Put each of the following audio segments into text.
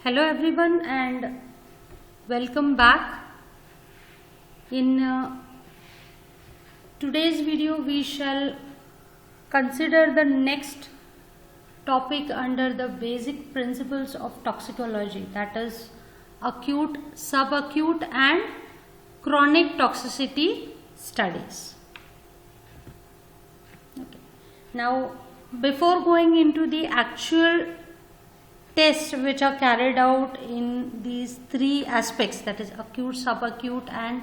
Hello everyone and welcome back. In today's video we shall consider the next topic under the basic principles of toxicology, that is acute, subacute and chronic toxicity studies. Okay. Now before going into the actual tests which are carried out in these three aspects, that is acute, subacute and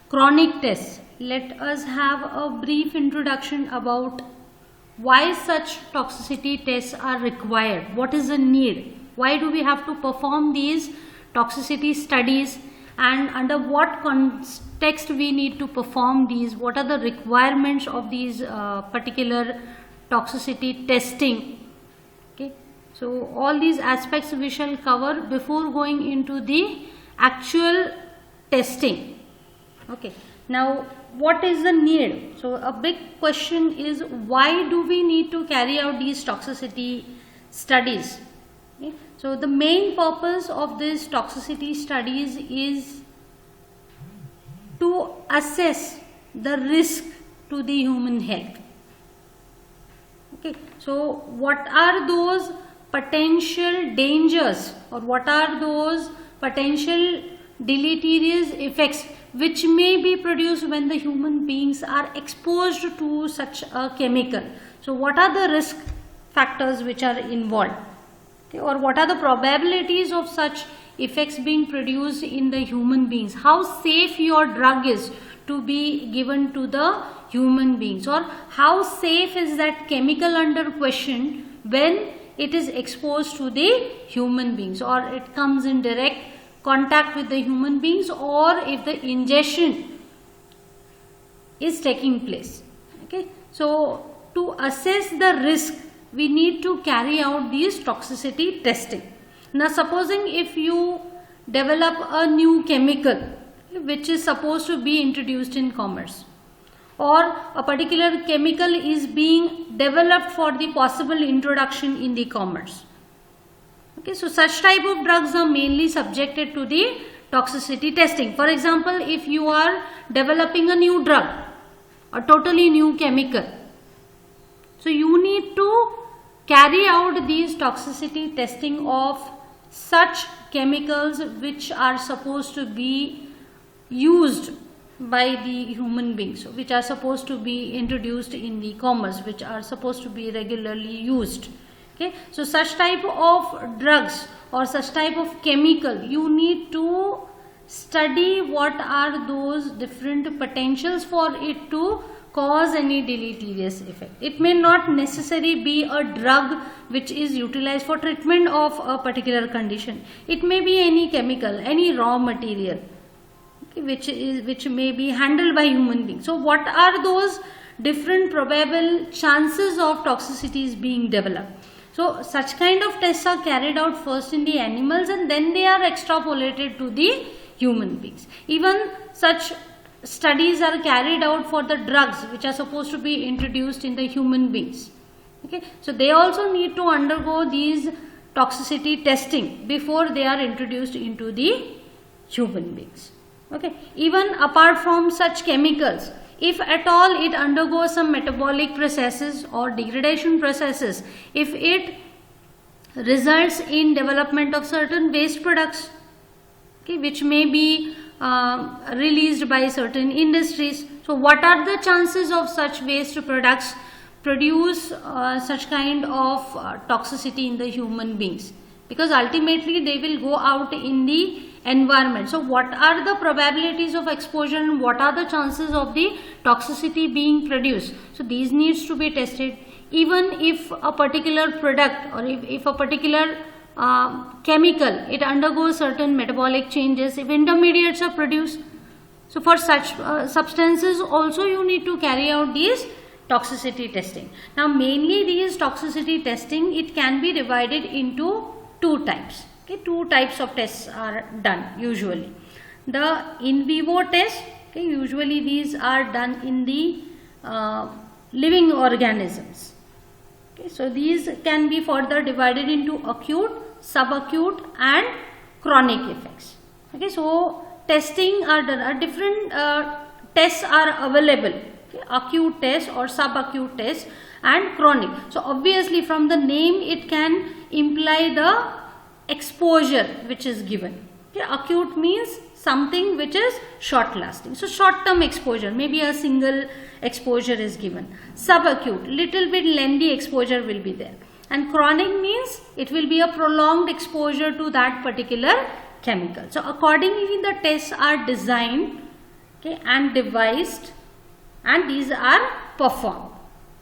chronic tests, let us have a brief introduction about why such toxicity tests are required, what is the need, why do we have to perform these toxicity studies and under what context we need to perform these, what are the requirements of these particular toxicity testing. Okay. So all these aspects we shall cover before going into the actual testing. Okay. Now what is the need? So a big question is, why do we need to carry out these toxicity studies? Okay. So the main purpose of these toxicity studies is to assess the risk to the human health. Okay. So what are those potential dangers or what are those potential deleterious effects which may be produced when the human beings are exposed to such a chemical? So what are the risk factors which are involved? Okay, or what are the probabilities of such effects being produced in the human beings? How safe your drug is to be given to the human beings, or how safe is that chemical under question when it is exposed to the human beings, or it comes in direct contact with the human beings, or if the ingestion is taking place. Okay. So to assess the risk we need to carry out these toxicity testing. Now supposing if you develop a new chemical which is supposed to be introduced in commerce, or a particular chemical is being developed for the possible introduction in the commerce. Okay, so such type of drugs are mainly subjected to the toxicity testing. For example, if you are developing a new drug, a totally new chemical, so you need to carry out these toxicity testing of such chemicals which are supposed to be used by the human beings, which are supposed to be introduced in the commerce, which are supposed to be regularly used. Okay. So such type of drugs or such type of chemical, you need to study what are those different potentials for it to cause any deleterious effect. It may not necessarily be a drug which is utilized for treatment of a particular condition. It may be any chemical, any raw material, which may be handled by human beings. So what are those different probable chances of toxicities being developed? So such kind of tests are carried out first in the animals and then they are extrapolated to the human beings. Even such studies are carried out for the drugs which are supposed to be introduced in the human beings. Okay. So they also need to undergo these toxicity testing before they are introduced into the human beings. Okay. Even apart from such chemicals, if at all it undergoes some metabolic processes or degradation processes, if it results in development of certain waste products, okay, which may be released by certain industries. So what are the chances of such waste products produce such kind of toxicity in the human beings? Because ultimately they will go out in the environment. So what are the probabilities of exposure and what are the chances of the toxicity being produced? So these needs to be tested. Even if a particular product or if a particular chemical, it undergoes certain metabolic changes, if intermediates are produced, so for such substances also you need to carry out these toxicity testing. Now mainly these toxicity testing, it can be divided into two types. Okay, two types of tests are done usually. The in vivo test, okay, usually these are done in the living organisms. Okay, so these can be further divided into acute, subacute and chronic effects. Okay, so testing are done, different tests are available. Okay, acute test or subacute test and chronic. So obviously from the name it can imply the exposure which is given. Okay, acute means something which is short lasting. So short term exposure, maybe a single exposure is given. Subacute, little bit lengthy exposure will be there. And chronic means it will be a prolonged exposure to that particular chemical. So accordingly the tests are designed, okay, and devised, and these are performed.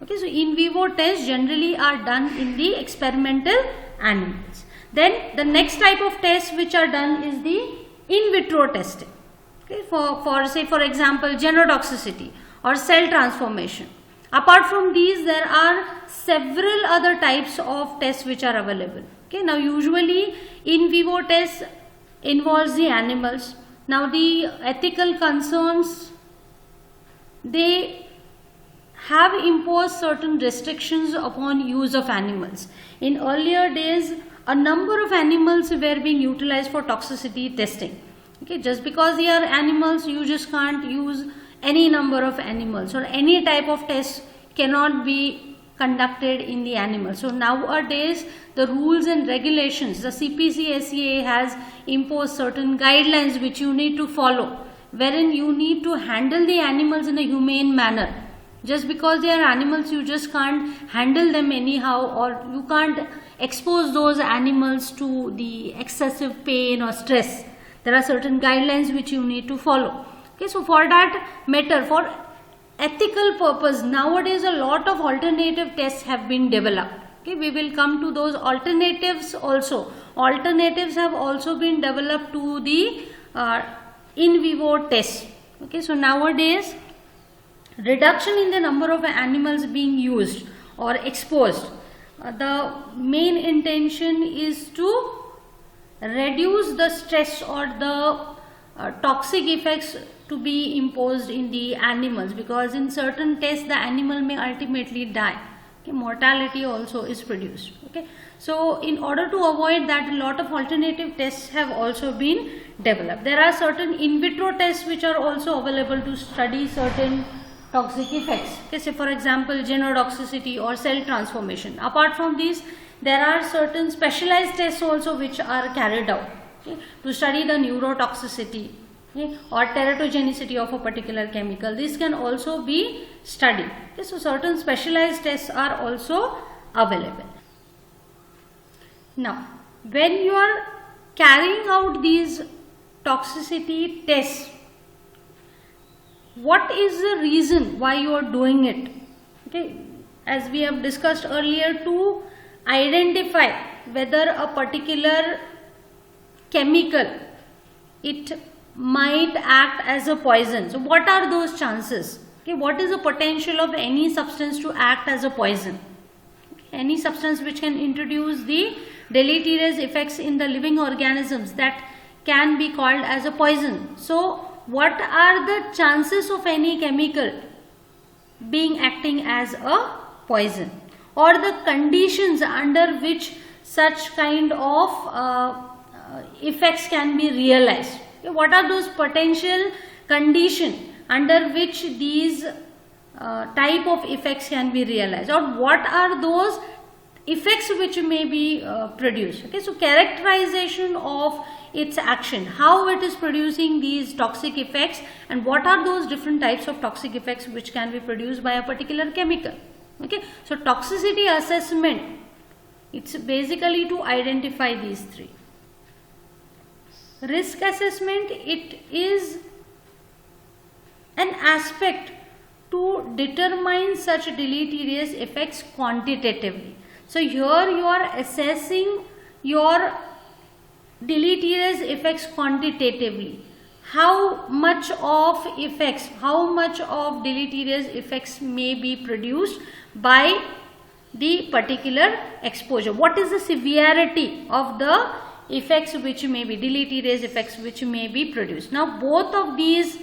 Okay, so in vivo tests generally are done in the experimental animals. Then the next type of tests which are done is the in vitro testing. Okay, for say for example genotoxicity or cell transformation. Apart from these, there are several other types of tests which are available. Okay, now usually in vivo tests involves the animals. Now the ethical concerns, they have imposed certain restrictions upon use of animals. In earlier days, a number of animals were being utilized for toxicity testing. Okay, just because they are animals, you just can't use any number of animals, or any type of test cannot be conducted in the animal. So nowadays the rules and regulations, the CPC-SCA has imposed certain guidelines which you need to follow, wherein you need to handle the animals in a humane manner. Just because they are animals, you just can't handle them anyhow, or you can't expose those animals to the excessive pain or stress. There are certain guidelines which you need to follow. Okay, so for that matter, for ethical purpose, nowadays a lot of alternative tests have been developed. Okay, we will come to those alternatives also. Alternatives have also been developed to the in vivo tests. Okay, so nowadays reduction in the number of animals being used or exposed. The main intention is to reduce the stress or the toxic effects to be imposed in the animals, because in certain tests the animal may ultimately die. Okay, mortality also is produced. Okay, so in order to avoid that, a lot of alternative tests have also been developed. There are certain in vitro tests which are also available to study certain toxic effects. Okay, say for example genotoxicity or cell transformation. Apart from these, there are certain specialized tests also which are carried out, okay, to study the neurotoxicity, okay, or teratogenicity of a particular chemical. This can also be studied. Okay, so certain specialized tests are also available. Now, when you are carrying out these toxicity tests, what is the reason why you are doing it? Okay, as we have discussed earlier, to identify whether a particular chemical, it might act as a poison. So what are those chances? Okay, what is the potential of any substance to act as a poison? Okay, any substance which can introduce the deleterious effects in the living organisms, that can be called as a poison. So what are the chances of any chemical being acting as a poison, or the conditions under which such kind of effects can be realized? Okay, what are those potential conditions under which these type of effects can be realized, or what are those effects which may be produced? Okay, so characterization of its action, how it is producing these toxic effects, and what are those different types of toxic effects which can be produced by a particular chemical. Okay, so toxicity assessment, it's basically to identify these three. Risk assessment, it is an aspect to determine such deleterious effects quantitatively. So here you are assessing your deleterious effects quantitatively. How much of effects, how much of deleterious effects may be produced by the particular exposure? What is the severity of the effects which may be, deleterious effects which may be produced? Now both of these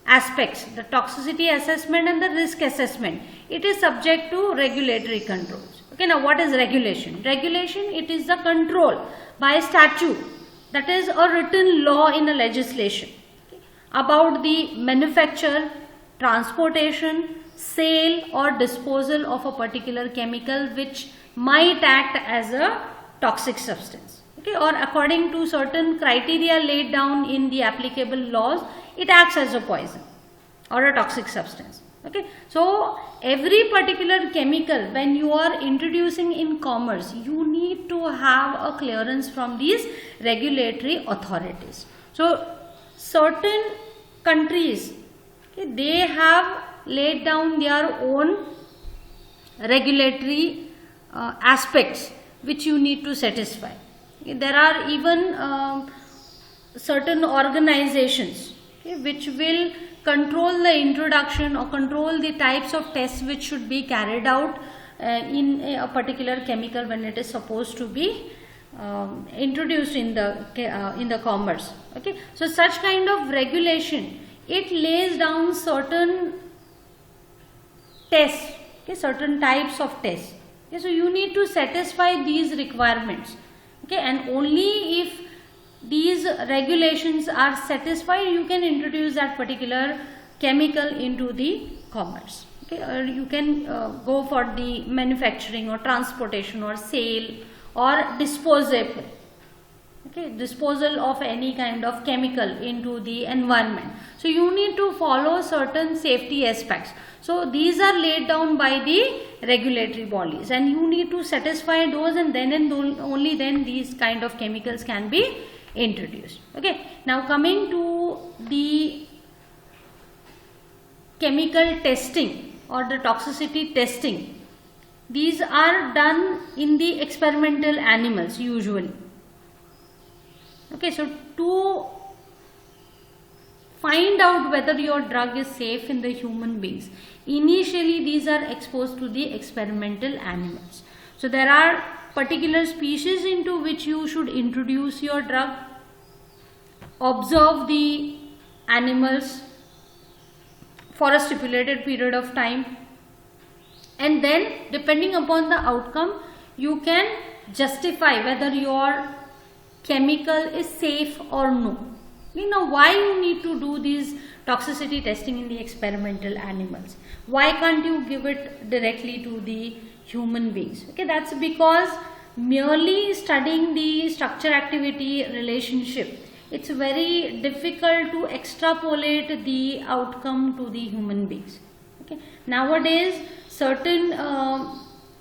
aspects, the toxicity assessment and the risk assessment, it is subject to regulatory controls. Okay. Okay, now what is regulation? Regulation, it is the control by statute, that is a written law in a legislation, okay, about the manufacture, transportation, sale or disposal of a particular chemical which might act as a toxic substance, okay, or according to certain criteria laid down in the applicable laws, it acts as a poison or a toxic substance. Okay, so every particular chemical, when you are introducing in commerce, you need to have a clearance from these regulatory authorities. So certain countries, okay, they have laid down their own regulatory aspects which you need to satisfy. Okay, there are even certain organizations, okay, which will control the introduction or control the types of tests which should be carried out in a particular chemical when it is supposed to be introduced in the commerce. Okay, so such kind of regulation, it lays down certain tests, okay, certain types of tests. Okay, so you need to satisfy these requirements. Okay, and only if these regulations are satisfied, you can introduce that particular chemical into the commerce. Okay, or you can go for the manufacturing or transportation or sale or disposal. Okay, disposal of any kind of chemical into the environment. So you need to follow certain safety aspects. So these are laid down by the regulatory bodies, and you need to satisfy those, and then and only then these kind of chemicals can be introduced. Okay, now coming to the chemical testing or the toxicity testing, these are done in the experimental animals usually. Okay, so to find out whether your drug is safe in the human beings, initially these are exposed to the experimental animals. So there are particular species into which you should introduce your drug, observe the animals for a stipulated period of time, and then depending upon the outcome, you can justify whether your chemical is safe or no. You know why you need to do these toxicity testing in the experimental animals. Why can't you give it directly to the human beings? Okay, that's because merely studying the structure activity relationship, it's very difficult to extrapolate the outcome to the human beings. Okay, nowadays certain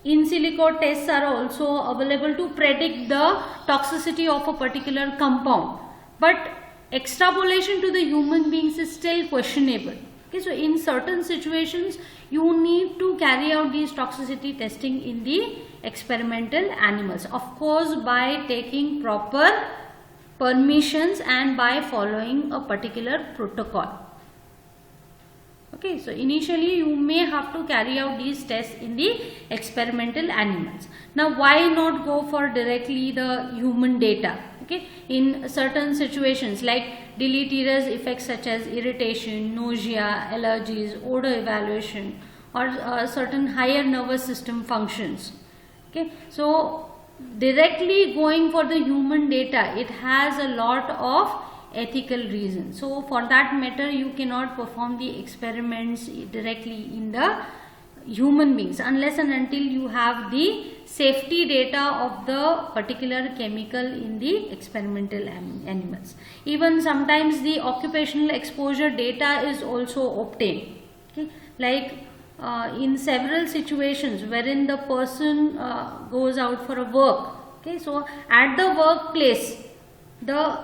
in silico tests are also available to predict the toxicity of a particular compound, but extrapolation to the human beings is still questionable. Okay, so in certain situations you need to carry out these toxicity testing in the experimental animals, of course by taking proper permissions and by following a particular protocol. Okay, so initially you may have to carry out these tests in the experimental animals. Now why not go for directly the human data? Okay, in certain situations like deleterious effects such as irritation, nausea, allergies, odor evaluation, or certain higher nervous system functions. Okay, so directly going for the human data, it has a lot of ethical reasons. So for that matter, you cannot perform the experiments directly in the human beings unless and until you have the safety data of the particular chemical in the experimental animals. Even sometimes the occupational exposure data is also obtained. Okay, like in several situations wherein the person goes out for a work. Okay, so at the workplace, the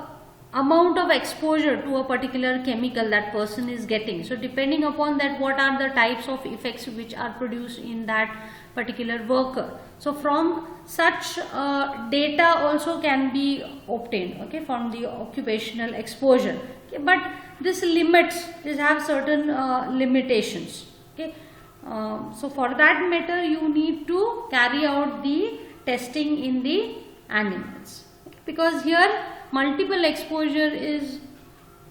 amount of exposure to a particular chemical that person is getting. So depending upon that, what are the types of effects which are produced in that particular worker. So from such data also can be obtained, okay, from the occupational exposure. Okay, but this have certain limitations. Okay, so for that matter, you need to carry out the testing in the animals, okay, because here multiple exposure is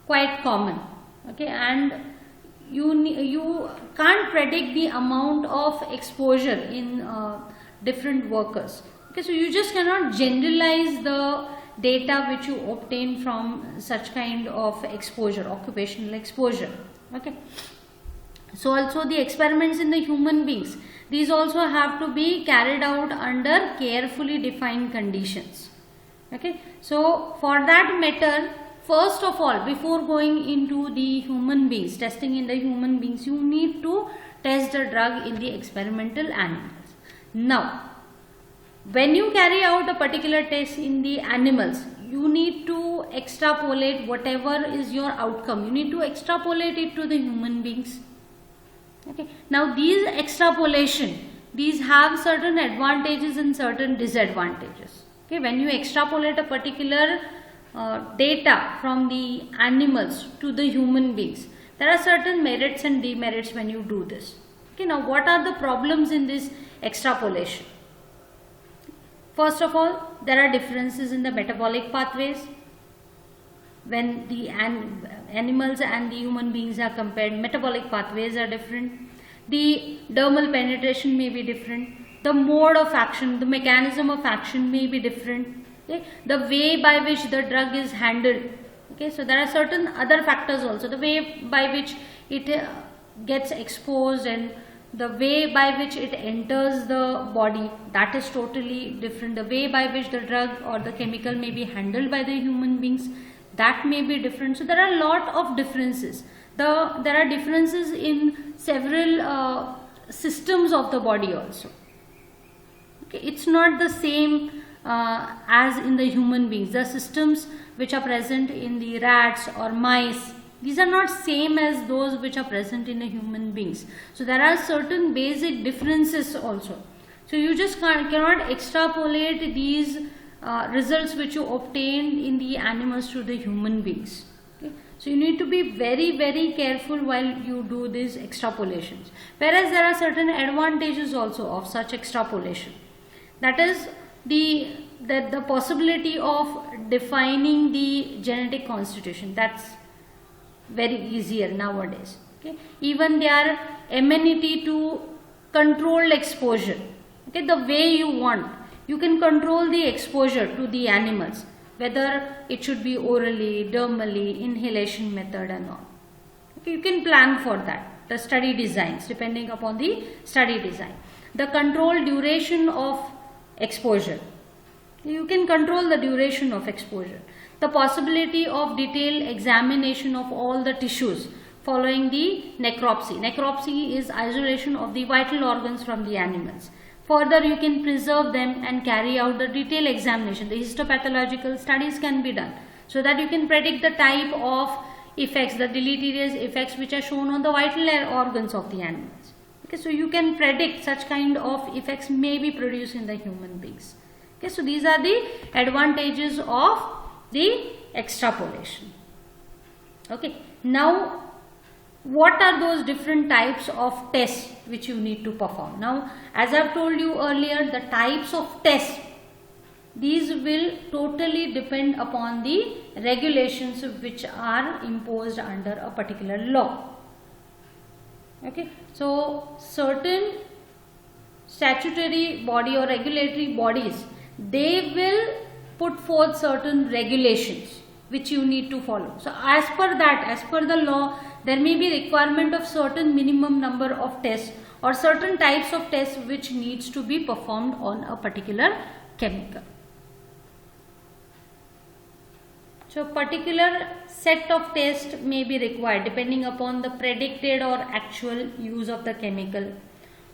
quite common. Okay, and you can't predict the amount of exposure in different workers. Okay, so you just cannot generalize the data which you obtain from such kind of exposure, occupational exposure. Okay, so also the experiments in the human beings, these also have to be carried out under carefully defined conditions. Okay, so for that matter, first of all, before going into the human beings, testing in the human beings, you need to test the drug in the experimental animals. Now, when you carry out a particular test in the animals, you need to extrapolate whatever is your outcome. You need to extrapolate it to the human beings. Okay. Now, these extrapolation, these have certain advantages and certain disadvantages. Okay. When you extrapolate a particular data from the animals to the human beings, there are certain merits and demerits when you do this. Okay. Now, what are the problems in this extrapolation? First of all, there are differences in the metabolic pathways. When the animals and the human beings are compared, metabolic pathways are different. The dermal penetration may be different. The mode of action, the mechanism of action may be different. Okay? The way by which the drug is handled. Okay? So there are certain other factors also. The way by which it gets exposed and the way by which it enters the body, that is totally different. The way by which the drug or the chemical may be handled by the human beings, that may be different. So there are a lot of differences. There are differences in several systems of the body also. Okay, it's not the same as in the human beings. The systems which are present in the rats or mice, these are not same as those which are present in the human beings. So there are certain basic differences also. So you just cannot extrapolate these results which you obtained in the animals to the human beings. Okay? So you need to be very, very careful while you do these extrapolations. Whereas there are certain advantages also of such extrapolation. That is the possibility of defining the genetic constitution. That's very easier nowadays. Okay? Even their amenity to controlled exposure. Okay? The way you want, you can control the exposure to the animals, whether it should be orally, dermally, inhalation method and all. Okay? You can plan for that. The study designs, depending upon the study design. The control duration of exposure. You can control the duration of exposure. The possibility of detailed examination of all the tissues following the necropsy. Necropsy is isolation of the vital organs from the animals. Further, you can preserve them and carry out the detailed examination. The histopathological studies can be done so that you can predict the type of effects, the deleterious effects which are shown on the vital organs of the animals. Okay, so you can predict such kind of effects may be produced in the human beings. Okay, so these are the advantages of the extrapolation. Okay, now what are those different types of tests which you need to perform? Now, as I have told you earlier, the types of tests, these will totally depend upon the regulations which are imposed under a particular law. Okay, so certain statutory body or regulatory bodies, they will put forth certain regulations which you need to follow. So as per that, as per the law, there may be requirement of certain minimum number of tests or certain types of tests which needs to be performed on a particular chemical. So particular set of tests may be required depending upon the predicted or actual use of the chemical,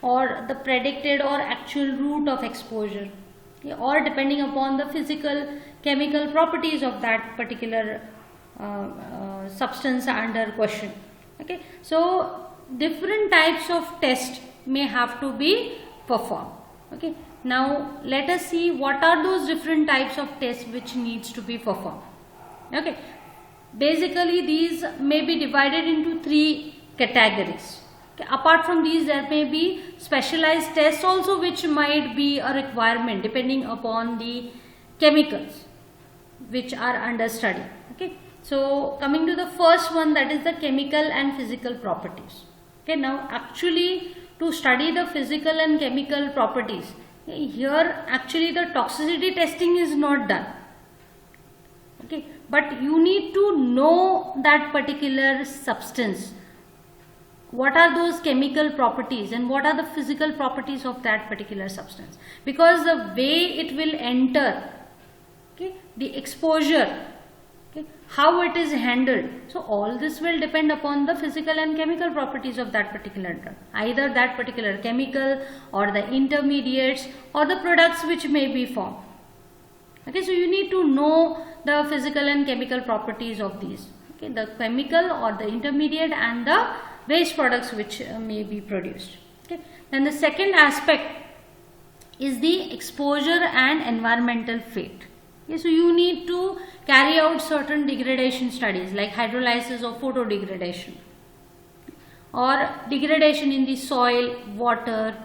or the predicted or actual route of exposure, or depending upon the physical chemical properties of that particular substance under question. Okay, so different types of tests may have to be performed. Okay, now let us see what are those different types of tests which needs to be performed. Okay, basically these may be divided into three categories. Okay, apart from these, there may be specialized tests also which might be a requirement depending upon the chemicals which are under study. Okay, so coming to the first one, that is the chemical and physical properties. Okay, now actually to study the physical and chemical properties, Here actually the toxicity testing is not done. Okay, but you need to know that particular substance. What are those chemical properties and what are the physical properties of that particular substance? Because the way it will enter, okay, the exposure, okay, how it is handled. So all this will depend upon the physical and chemical properties of that particular drug. Either that particular chemical or the intermediates or the products which may be formed. Okay, so you need to know the physical and chemical properties of these. Okay, the chemical or the intermediate and the waste products which may be produced. Okay, then the second aspect is the exposure and environmental fate. Okay, so you need to carry out certain degradation studies like hydrolysis or photodegradation, or degradation in the soil, water,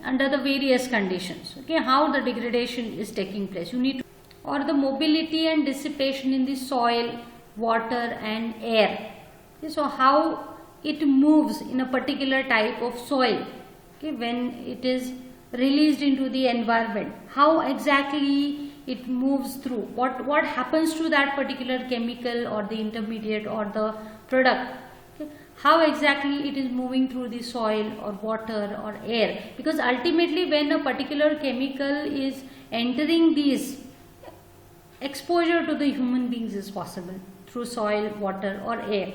under the various conditions. Okay, how the degradation is taking place. You need to, or the mobility and dissipation in the soil, water and air. Okay, so how it moves in a particular type of soil, okay, when it is released into the environment, how exactly it moves through, what happens to that particular chemical or the intermediate or the product, okay, how exactly it is moving through the soil or water or air, because ultimately when a particular chemical is entering these, exposure to the human beings is possible through soil, water or air.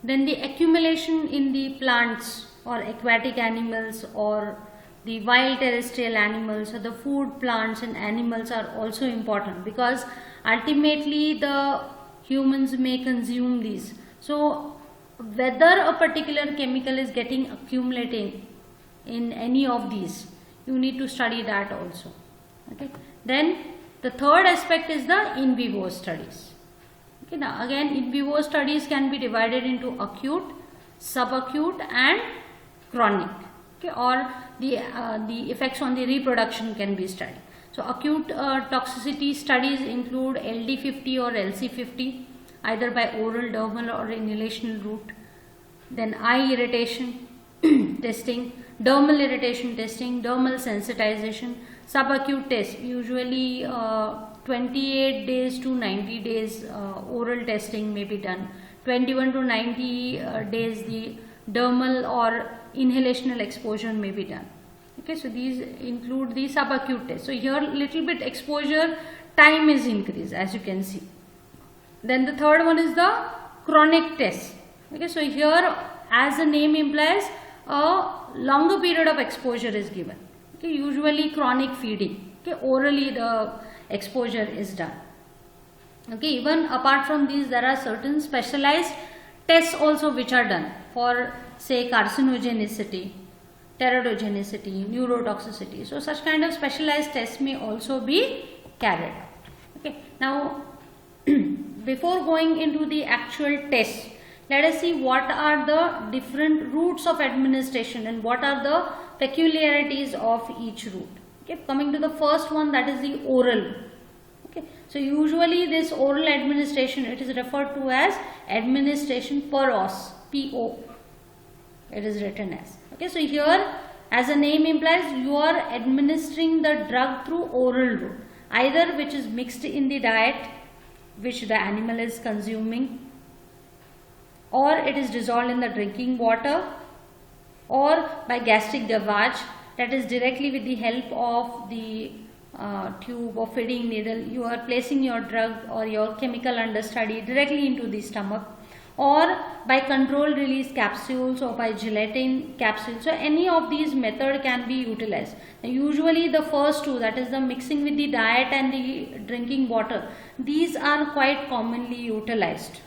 Then the accumulation in the plants or aquatic animals or the wild terrestrial animals or the food plants and animals are also important, because ultimately the humans may consume these. So whether a particular chemical is getting accumulating in any of these, you need to study that also. Okay. Then the third aspect is the in vivo studies. Okay, now again in vivo studies can be divided into acute, subacute and chronic. Okay, or the effects on the reproduction can be studied. So acute toxicity studies include LD50 or LC50, either by oral, dermal or inhalational route. Then eye irritation testing, dermal irritation testing, dermal sensitization. Subacute test, usually 28 days to 90 days oral testing may be done. 21 to 90 days the dermal or inhalational exposure may be done. Okay, so these include the subacute test. So here little bit exposure time is increased, as you can see. Then the third one is the chronic test. Okay, so here as the name implies, a longer period of exposure is given. Okay, usually chronic feeding. Okay, orally the exposure is done. Okay, even apart from these there are certain specialized tests also which are done for, say, carcinogenicity, teratogenicity, neurotoxicity. So such kind of specialized tests may also be carried out. Okay, now before going into the actual test, let us see what are the different routes of administration and what are the peculiarities of each route. Okay, coming to the first one, that is the oral. Okay, so usually this oral administration, it is referred to as administration per os, PO. It is written as. Okay, so here as the name implies, you are administering the drug through oral route, either which is mixed in the diet which the animal is consuming, or it is dissolved in the drinking water, or by gastric gavage, that is directly with the help of the tube or feeding needle, you are placing your drug or your chemical understudy directly into the stomach, or by controlled release capsules or by gelatin capsules. So any of these method can be utilized. Now, usually the first two, that is the mixing with the diet and the drinking water, these are quite commonly utilized.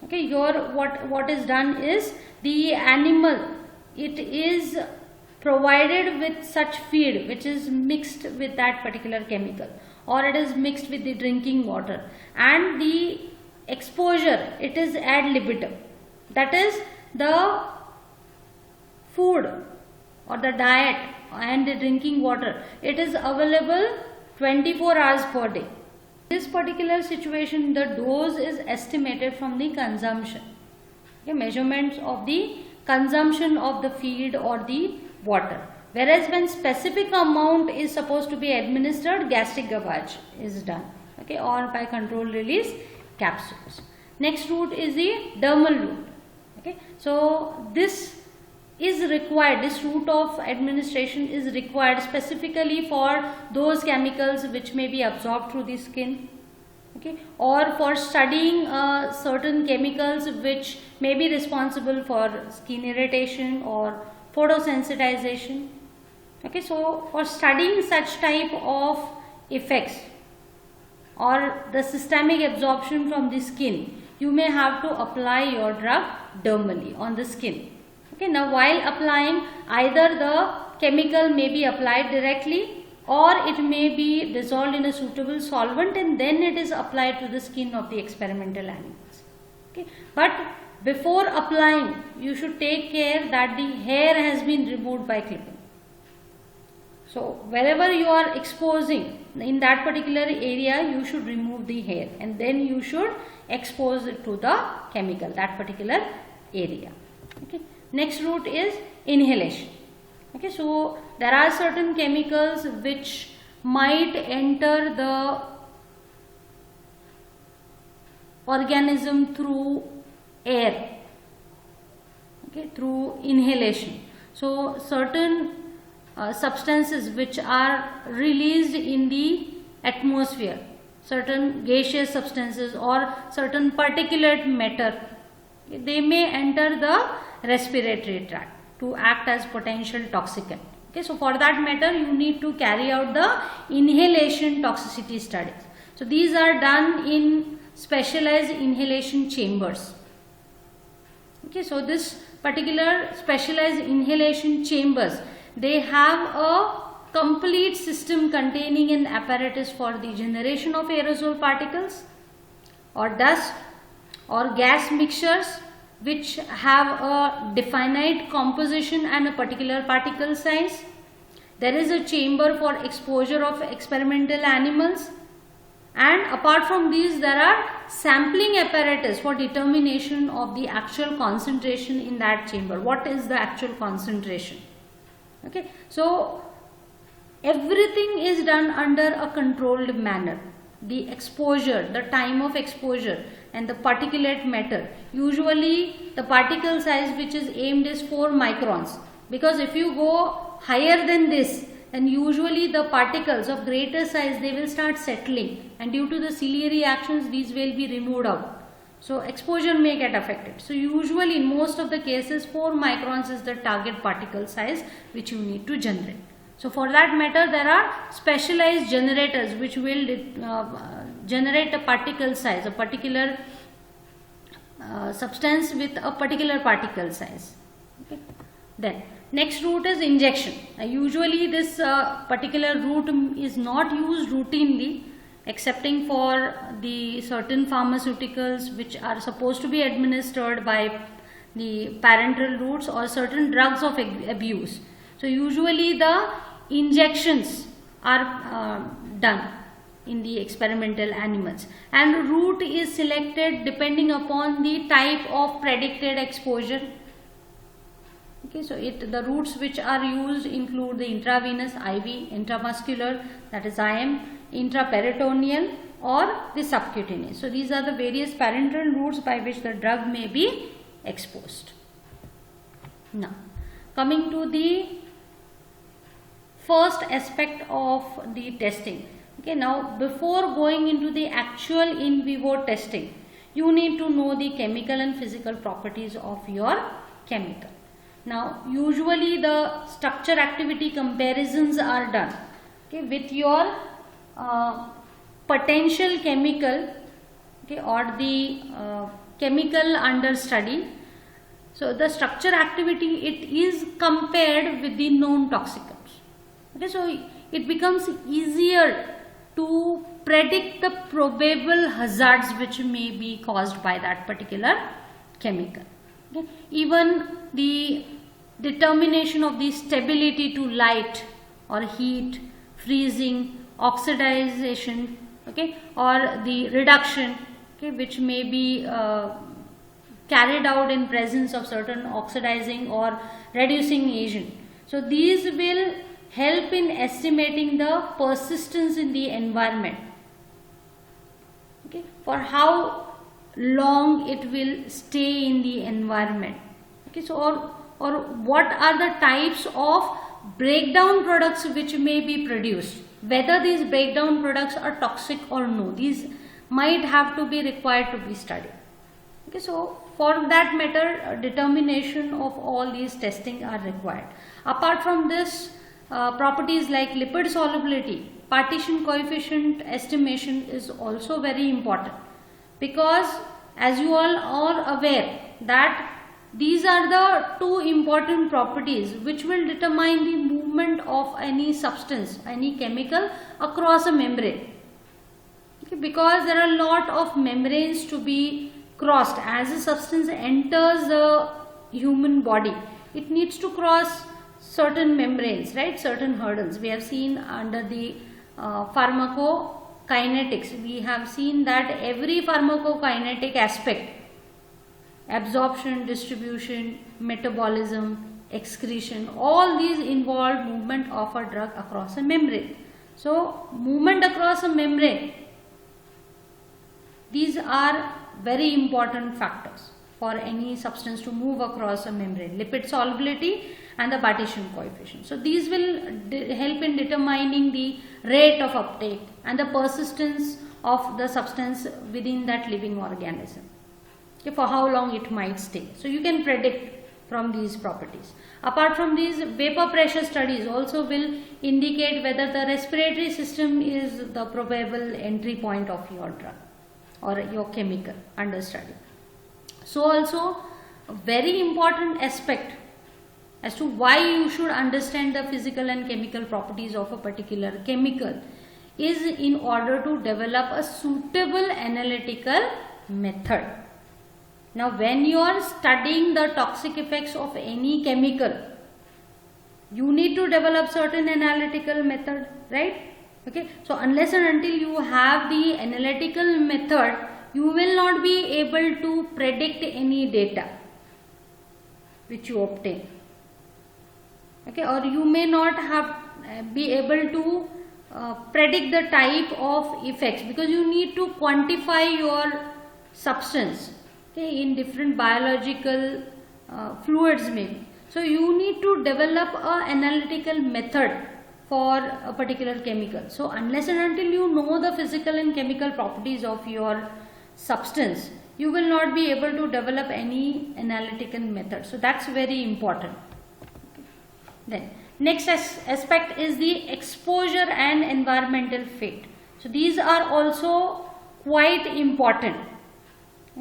Okay, here what is done is the animal, it is provided with such feed which is mixed with that particular chemical, or it is mixed with the drinking water, and the exposure, it is ad libitum, that is the food or the diet and the drinking water, it is available 24 hours per day. In this particular situation, the dose is estimated from the consumption. Okay, measurements of the consumption of the feed or the water. Whereas when specific amount is supposed to be administered, gastric gavage is done, okay, or by controlled release capsules. Next route is the dermal route. Okay, so this is required, this route of administration is required specifically for those chemicals which may be absorbed through the skin, okay, or for studying certain chemicals which may be responsible for skin irritation or photosensitization. Okay, so for studying such type of effects or the systemic absorption from the skin, you may have to apply your drug dermally on the skin. Okay, now while applying, either the chemical may be applied directly or it may be dissolved in a suitable solvent and then it is applied to the skin of the experimental animals. Okay, but before applying, you should take care that the hair has been removed by clipping. So wherever you are exposing in that particular area, you should remove the hair and then you should expose it to the chemical, that particular area. Okay. Next route is inhalation. Okay, so there are certain chemicals which might enter the organism through air, okay, through inhalation. So certain substances which are released in the atmosphere, certain gaseous substances or certain particulate matter, they may enter the respiratory tract to act as potential toxicant. Okay, so for that matter, you need to carry out the inhalation toxicity studies. So these are done in specialized inhalation chambers. Okay, so this particular specialized inhalation chambers, they have a complete system containing an apparatus for the generation of aerosol particles or dust or gas mixtures which have a definite composition and a particular particle size. There is a chamber for exposure of experimental animals, and apart from these there are sampling apparatus for determination of the actual concentration in that chamber. What is the actual concentration? Okay, so everything is done under a controlled manner. The exposure, the time of exposure and the particulate matter. Usually the particle size which is aimed is 4 microns, because if you go higher than this, then usually the particles of greater size, they will start settling, and due to the ciliary actions these will be removed out. So exposure may get affected. So usually in most of the cases 4 microns is the target particle size which you need to generate. So for that matter, there are specialized generators which will generate a particle size, a particular substance with a particular particle size. Okay. Then next route is injection. Usually this particular route is not used routinely, excepting for the certain pharmaceuticals which are supposed to be administered by the parenteral routes or certain drugs of abuse. So usually the injections are done in the experimental animals, and route is selected depending upon the type of predicted exposure. Okay, so the routes which are used include the intravenous, IV, intramuscular, that is IM, intraperitoneal or the subcutaneous. So these are the various parenteral routes by which the drug may be exposed. Now coming to the first aspect of the testing. Okay, now before going into the actual in vivo testing, you need to know the chemical and physical properties of your chemical. Now usually the structure activity comparisons are done, okay, with your potential chemical, okay, or the chemical under study. So the structure activity, it is compared with the known toxicants. Okay, so it becomes easier to predict the probable hazards which may be caused by that particular chemical. Okay. Even the determination of the stability to light or heat, freezing, oxidization, okay, or the reduction, okay, which may be carried out in presence of certain oxidizing or reducing agent. So these will help in estimating the persistence in the environment. Okay, for how long it will stay in the environment. Okay, so or what are the types of breakdown products which may be produced, whether these breakdown products are toxic or no, these might have to be required to be studied. Okay, so for that matter, determination of all these testing are required. Apart from this, properties like lipid solubility, partition coefficient estimation is also very important, because as you all are aware that these are the two important properties which will determine the movement of any substance, any chemical across a membrane. Okay, because there are a lot of membranes to be crossed. As a substance enters the human body, it needs to cross certain membranes, right? Certain hurdles. We have seen under the pharmacokinetics, we have seen that every pharmacokinetic aspect, absorption, distribution, metabolism, excretion, all these involve movement of a drug across a membrane. So movement across a membrane, these are very important factors for any substance to move across a membrane: lipid solubility and the partition coefficient. So these will help in determining the rate of uptake and the persistence of the substance within that living organism. Okay, for how long it might stay. So you can predict from these properties. Apart from these, vapor pressure studies also will indicate whether the respiratory system is the probable entry point of your drug or your chemical under study. So also a very important aspect as to why you should understand the physical and chemical properties of a particular chemical is in order to develop a suitable analytical method. Now when you are studying the toxic effects of any chemical, you need to develop certain analytical method, right? Okay, so unless and until you have the analytical method, you will not be able to predict any data which you obtain. Okay, or you may not have be able to predict the type of effects, because you need to quantify your substance, okay, in different biological fluids maybe. So you need to develop an analytical method for a particular chemical. So unless and until you know the physical and chemical properties of your substance, you will not be able to develop any analytical method. So that's very important. Okay. Then next aspect is the exposure and environmental fate. So these are also quite important,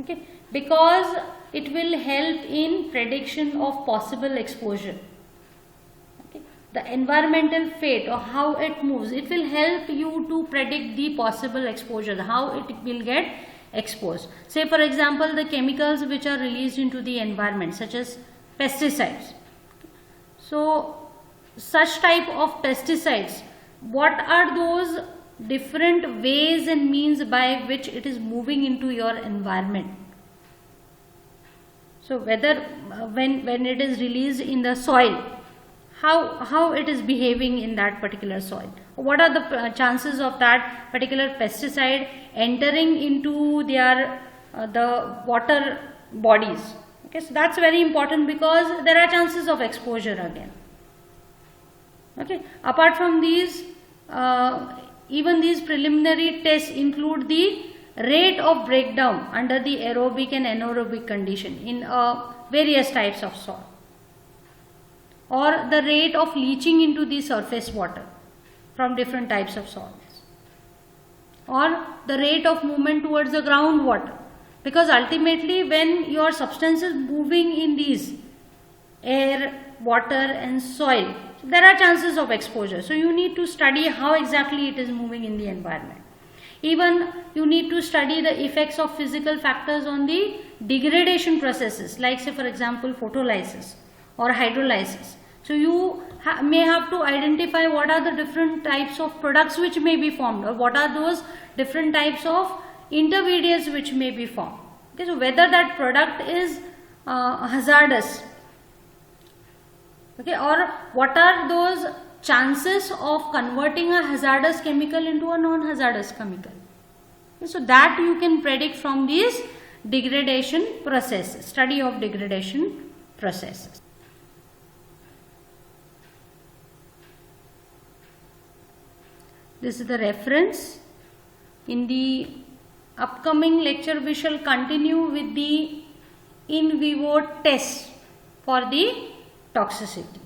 okay, because it will help in prediction of possible exposure. The environmental fate or how it moves, it will help you to predict the possible exposure, how it will get exposed. Say for example, the chemicals which are released into the environment, such as pesticides. So such type of pesticides, what are those different ways and means by which it is moving into your environment? So whether when it is released in the soil, how it is behaving in that particular soil, what are the chances of that particular pesticide entering into their the water bodies. Okay, so that's very important, because there are chances of exposure again. Okay, apart from these, even these preliminary tests include the rate of breakdown under the aerobic and anaerobic condition in various types of soil, or the rate of leaching into the surface water from different types of soils, or the rate of movement towards the groundwater, because ultimately when your substance is moving in these air, water and soil, there are chances of exposure. So you need to study how exactly it is moving in the environment. Even you need to study the effects of physical factors on the degradation processes, like say for example photolysis or hydrolysis. So you may have to identify what are the different types of products which may be formed, or what are those different types of intermediates which may be formed. Okay, so whether that product is hazardous Okay, or what are those chances of converting a hazardous chemical into a non-hazardous chemical? Okay, so that you can predict from these degradation processes, study of degradation processes. This is the reference. In the upcoming lecture, we shall continue with the in vivo test for the toxicity.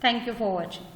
Thank you for watching.